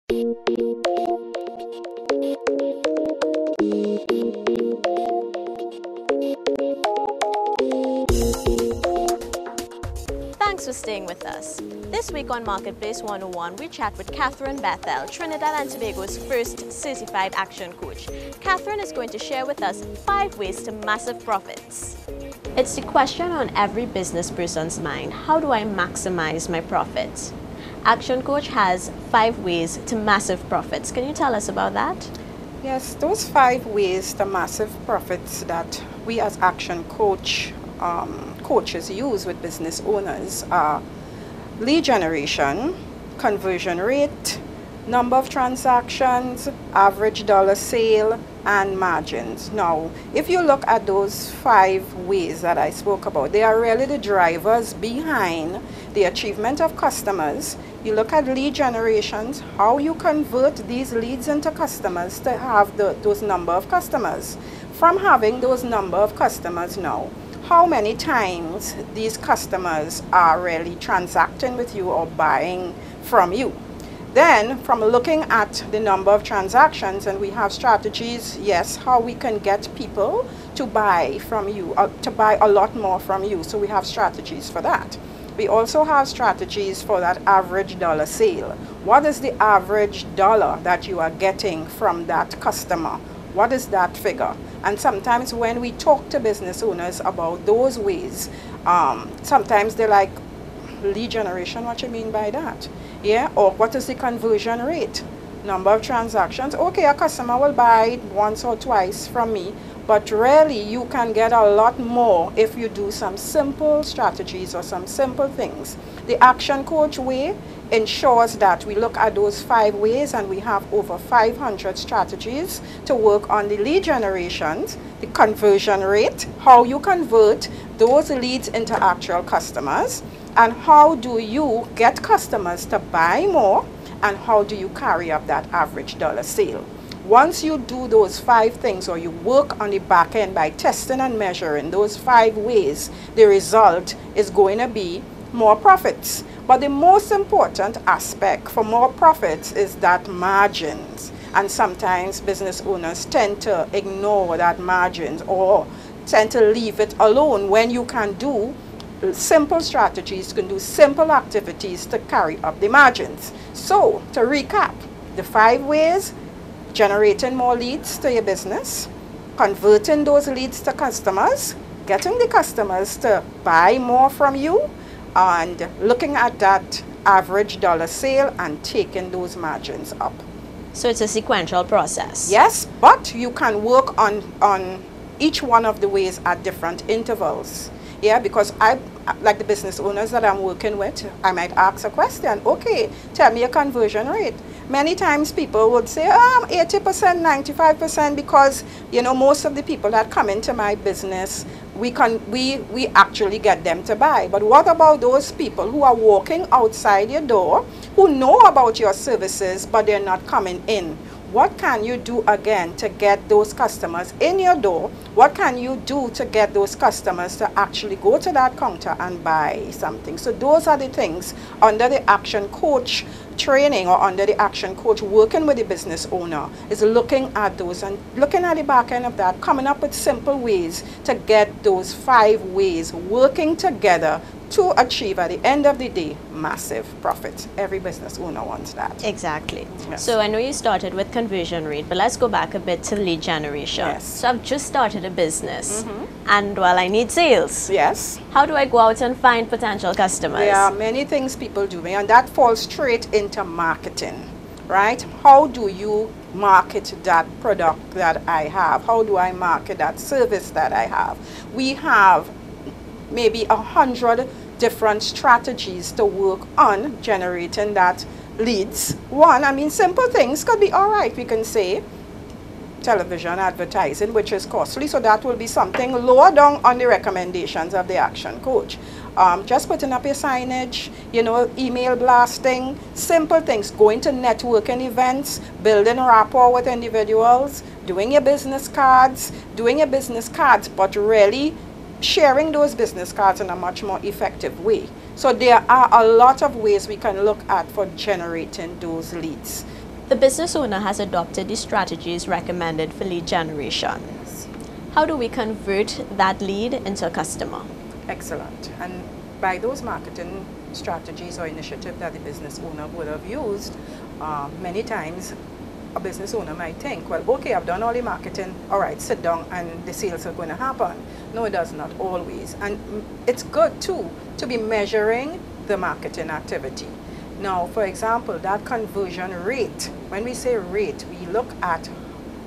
Thanks for staying with us. This week on Marketplace 101, we chat with Katherine Bethel, Trinidad and Tobago's first certified action coach. Katherine is going to share with us 5 ways to massive profits. It's the question on every business person's mind. How do I maximize my profits? Action Coach has 5 ways to massive profits. Can you tell us about that? Yes, those 5 ways to massive profits that we as Action Coach coaches use with business owners are lead generation, conversion rate, number of transactions, average dollar sale, and margins. Now, if you look at those 5 ways that I spoke about, they are really the drivers behind the achievement of customers. You look at lead generations, how you convert these leads into customers to have those number of customers. From having those number of customers now, how many times these customers are really transacting with you or buying from you. Then, from looking at the number of transactions, and we have strategies, yes, how we can get people to buy from you, to buy a lot more from you. So we have strategies for that. We also have strategies for that average dollar sale. What is the average dollar that you are getting from that customer? What is that figure? And sometimes when we talk to business owners about those ways, sometimes they're like, lead generation, what you mean by that? Yeah, or what is the conversion rate? Number of transactions. Okay, a customer will buy once or twice from me, but really you can get a lot more if you do some simple strategies or some simple things. The Action Coach way ensures that we look at those 5 ways, and we have over 500 strategies to work on the lead generations, the conversion rate, how you convert those leads into actual customers, and how do you get customers to buy more, and how do you carry up that average dollar sale. Once you do those 5 things, or you work on the back end by testing and measuring those 5 ways, the result is going to be more profits. But the most important aspect for more profits is that margins. And sometimes business owners tend to ignore that margins or tend to leave it alone when you can do simple strategies, you can do simple activities to carry up the margins. So, to recap, the 5 ways: generating more leads to your business, converting those leads to customers, getting the customers to buy more from you, and looking at that average dollar sale and taking those margins up. So it's a sequential process. Yes, but you can work on each one of the ways at different intervals. Yeah, because like the business owners that I'm working with, I might ask a question. Okay, tell me your conversion rate. Many times people would say, 80%, 95%, because, you know, most of the people that come into my business, we actually get them to buy. But what about those people who are walking outside your door, who know about your services, but they're not coming in? What can you do again to get those customers in your door? What can you do to get those customers to actually go to that counter and buy something? So those are the things under the Action Coach training, or under the Action Coach working with the business owner, is looking at those and looking at the back end of that, coming up with simple ways to get those 5 ways working together to achieve, at the end of the day, massive profits. Every business owner wants that. Exactly. Yes. So I know you started with conversion rate, but let's go back a bit to lead generation. Yes. So I've just started a business, and well, I need sales. Yes. How do I go out and find potential customers? There are many things people do, and that falls straight into marketing, right? How do you market that product that I have? How do I market that service that I have? We have maybe 100 different strategies to work on generating that leads. One, I mean, simple things could be all right. We can say television advertising, which is costly, so that will be something lower down on the recommendations of the Action Coach. Just putting up your signage, you know, email blasting, simple things, going to networking events, building rapport with individuals, doing your business cards, but really sharing those business cards in a much more effective way. So there are a lot of ways we can look at for generating those leads. The business owner has adopted the strategies recommended for lead generation. How do we convert that lead into a customer? Excellent. And by those marketing strategies or initiative that the business owner would have used, many times a business owner might think, well, okay, I've done all the marketing, all right, sit down and the sales are going to happen. No, it does not always. And it's good too to be measuring the marketing activity. Now, for example, that conversion rate, when we say rate, we look at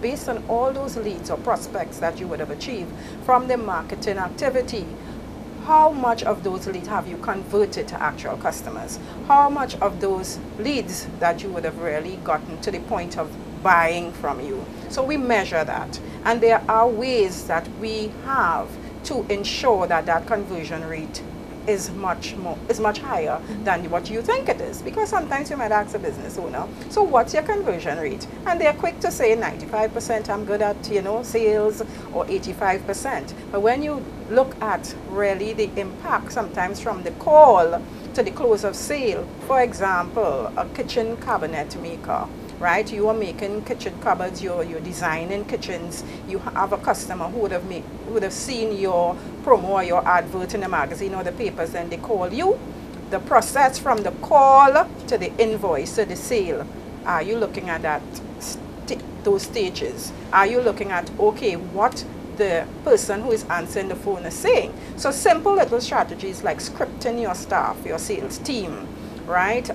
based on all those leads or prospects that you would have achieved from the marketing activity, how much of those leads have you converted to actual customers? How much of those leads that you would have really gotten to the point of buying from you? So we measure that. And there are ways that we have to ensure that that conversion rate is much higher than what you think it is. Because sometimes you might ask a business owner, so what's your conversion rate? And they're quick to say 95% I'm good at, sales, or 85%. But when you look at really the impact sometimes from the call to the close of sale, for example, a kitchen cabinet maker, right? You are making kitchen cupboards, you're designing kitchens, you have a customer who would have seen your promo or your advert in the magazine or the papers, and they call you. The process from the call to the invoice to the sale, are you looking at those stages? Are you looking at, okay, what the person who is answering the phone is saying? So simple little strategies like scripting your staff, your sales team, right?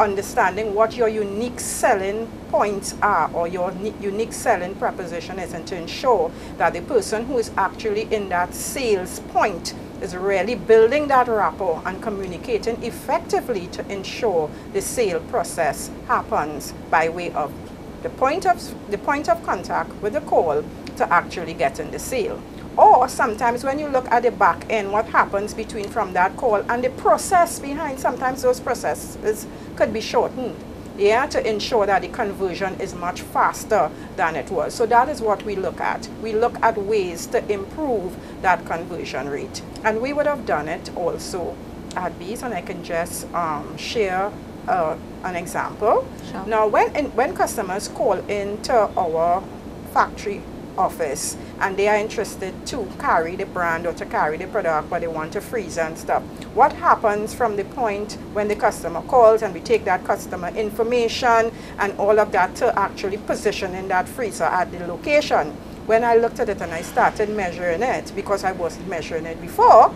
Understanding what your unique selling points are or your unique selling proposition is, and to ensure that the person who is actually in that sales point is really building that rapport and communicating effectively to ensure the sale process happens by way of the point of contact with the call to actually getting the sale. Or sometimes when you look at the back end, what happens from that call and the process behind, sometimes those processes could be shortened, to ensure that the conversion is much faster than it was. So that is what we look at. We look at ways to improve that conversion rate. And we would have done it also at Bees, and I can just share an example. Sure. Now, when customers call into our factory office and they are interested to carry the brand or to carry the product, but they want to freeze and stuff, what happens from the point when the customer calls and we take that customer information and all of that to actually positioning that freezer at the location? When I looked at it and I started measuring it, because I wasn't measuring it before,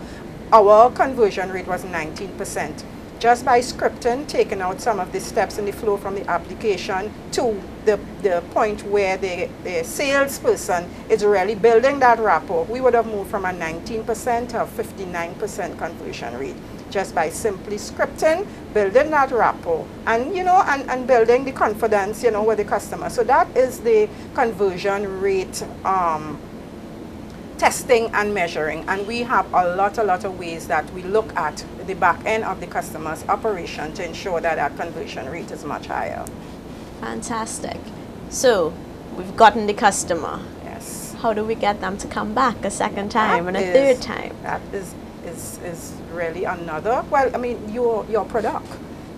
our conversion rate was 19%. Just by scripting, taking out some of the steps in the flow from the application to the point where the salesperson is really building that rapport, we would have moved from a 19% to a 59% conversion rate. Just by simply scripting, building that rapport, and and building the confidence, with the customer. So that is the conversion rate testing and measuring, and we have a lot of ways that we look at the back end of the customer's operation to ensure that that conversion rate is much higher. Fantastic. So we've gotten the customer. Yes. How do we get them to come back a second time and a third time? That is really another, well, I mean, your product,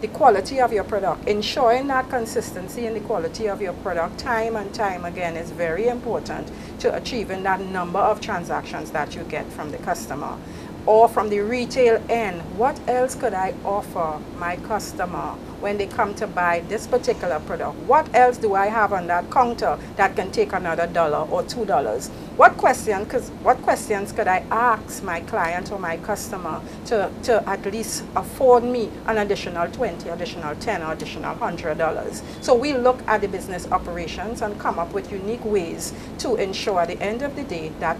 the quality of your product, ensuring that consistency in the quality of your product time and time again is very important to achieving that number of transactions that you get from the customer. Or from the retail end, what else could I offer my customer when they come to buy this particular product? What else do I have on that counter that can take another $1 or $2? What questions could I ask my client or my customer to at least afford me an additional $20, additional $10, or additional $100? So we look at the business operations and come up with unique ways to ensure at the end of the day that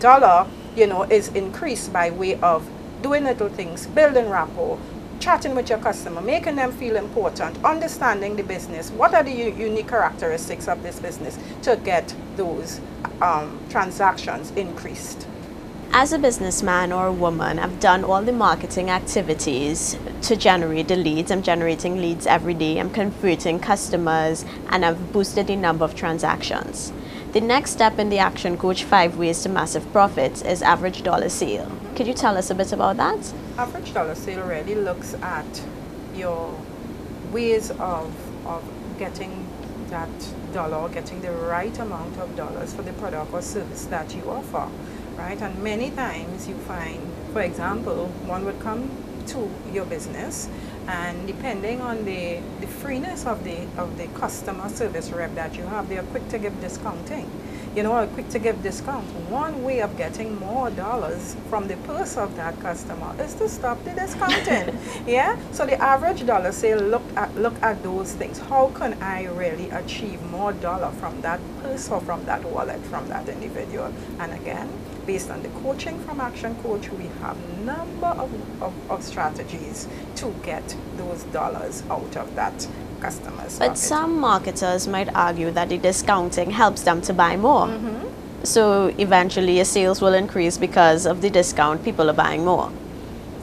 dollar is increased by way of doing little things, building rapport, chatting with your customer, making them feel important, understanding the business, what are the unique characteristics of this business to get those transactions increased. As a businessman or a woman, I've done all the marketing activities to generate the leads. I'm generating leads every day. I'm converting customers, and I've boosted the number of transactions. The next step in the Action Coach 5 Ways to Massive Profits is average dollar sale. Could you tell us a bit about that? Average dollar sale really looks at your ways of getting that dollar, getting the right amount of dollars for the product or service that you offer, right? And many times you find, for example, one would come to your business, and depending on the freeness of the customer service rep that you have, they are quick to give discounting. You know, quick to give discount. One way of getting more dollars from the purse of that customer is to stop the discounting. Yeah. So the average dollar sale, look at those things. How can I really achieve more dollar from that purse or from that wallet from that individual? And again, based on the coaching from Action Coach, we have a number of strategies to get those dollars out of that customers. But some marketers might argue that the discounting helps them to buy more. So eventually your sales will increase because of the discount, people are buying more.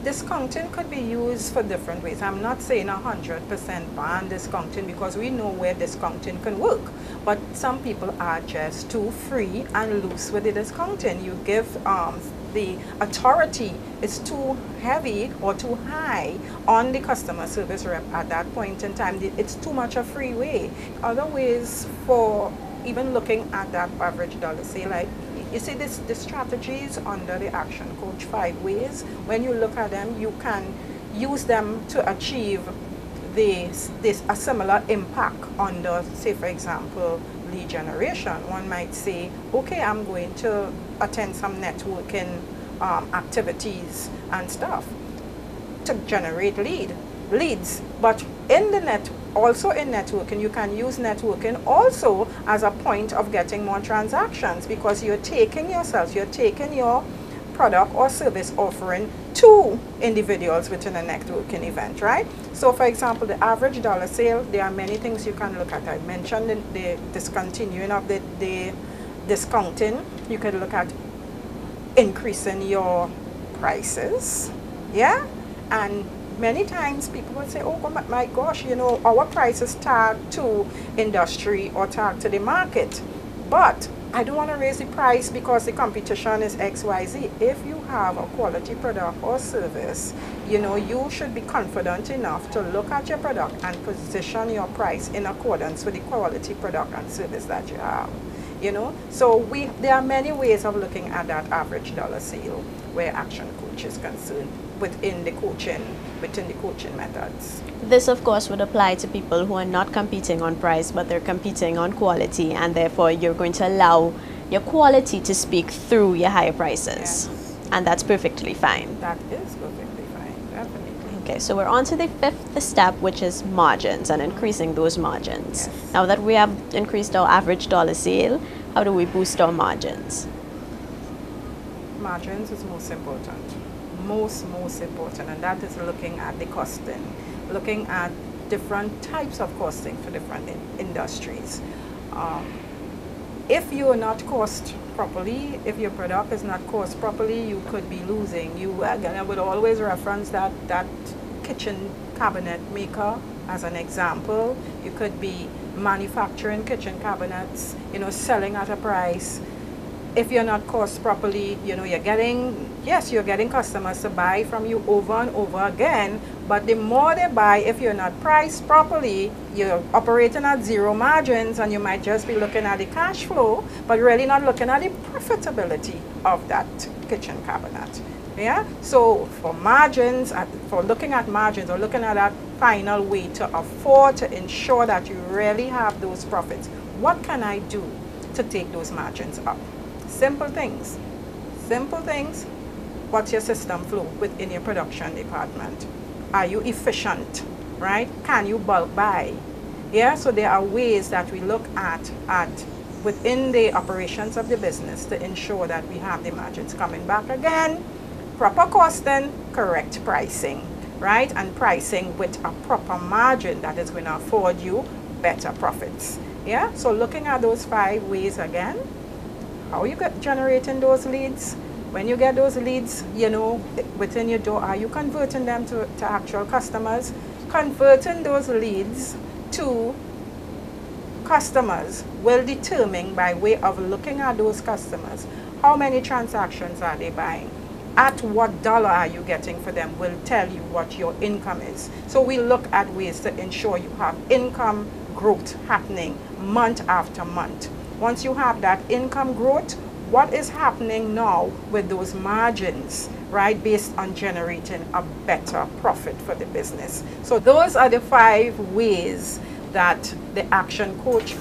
Discounting could be used for different ways. I'm not saying 100% ban discounting, because we know where discounting can work. But some people are just too free and loose with the discounting. You give the authority is too heavy or too high on the customer service rep at that point in time. It's too much a free way. Other ways for even looking at that average dollar sale, like you see the strategies under the Action Coach 5 ways, when you look at them, you can use them to achieve a similar impact under, say for example, lead generation. One might say, okay, I'm going to attend some networking activities and stuff to generate leads. But also in networking, you can use networking also as a point of getting more transactions, because you're taking your product or service offering to individuals within a networking event, right? So for example, the average dollar sale, there are many things you can look at. I mentioned the discontinuing of the discounting. You could look at increasing your prices, yeah? And many times people will say, oh my gosh, you know, our prices tag to industry or tag to the market, but I don't want to raise the price because the competition is XYZ. If you have a quality product or service, you know, you should be confident enough to look at your product and position your price in accordance with the quality product and service that you have. You know, so there are many ways of looking at that average dollar sale where Action Coach is concerned within the coaching methods. This of course would apply to people who are not competing on price, but they're competing on quality, and therefore you're going to allow your quality to speak through your higher prices. Yes. And that's perfectly fine. That is perfectly fine, definitely. Okay, so we're on to the fifth step, which is margins and increasing those margins. Yes. Now that we have increased our average dollar sale, how do we boost our margins? Margins is most important. Most important, and that is looking at the costing, looking at different types of costing for different industries. If you are not cost properly, if your product is not cost properly, you could be losing. You again, I would always reference that kitchen cabinet maker as an example. You could be manufacturing kitchen cabinets, you know, selling at a price. If you're not cost properly, you know, you're getting customers to buy from you over and over again, but the more they buy, if you're not priced properly, you're operating at zero margins, and you might just be looking at the cash flow, but really not looking at the profitability of that kitchen cabinet. Yeah, so for margins, for looking at margins or looking at that final way to afford to ensure that you really have those profits, what can I do to take those margins up? Simple things. What's your system flow within your production department? Are you efficient, right? Can you bulk buy? Yeah, so there are ways that we look at within the operations of the business to ensure that we have the margins coming back again. Proper costing, correct pricing, right? And pricing with a proper margin that is going to afford you better profits. Yeah, so looking at those 5 ways again. How you generating those leads? When you get those leads, you know, within your door, are you converting them to actual customers? Converting those leads to customers will determine, by way of looking at those customers, how many transactions are they buying? At what dollar are you getting for them will tell you what your income is. So we look at ways to ensure you have income growth happening month after month. Once you have that income growth, what is happening now with those margins, right, based on generating a better profit for the business? So those are the 5 ways that the action coach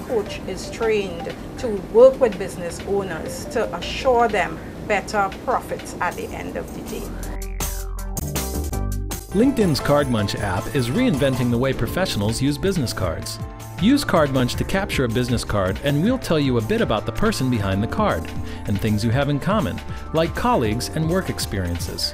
is trained to work with business owners to assure them better profits at the end of the day. LinkedIn's Card Munch app is reinventing the way professionals use business cards. Use Card Munch to capture a business card and we'll tell you a bit about the person behind the card and things you have in common, like colleagues and work experiences.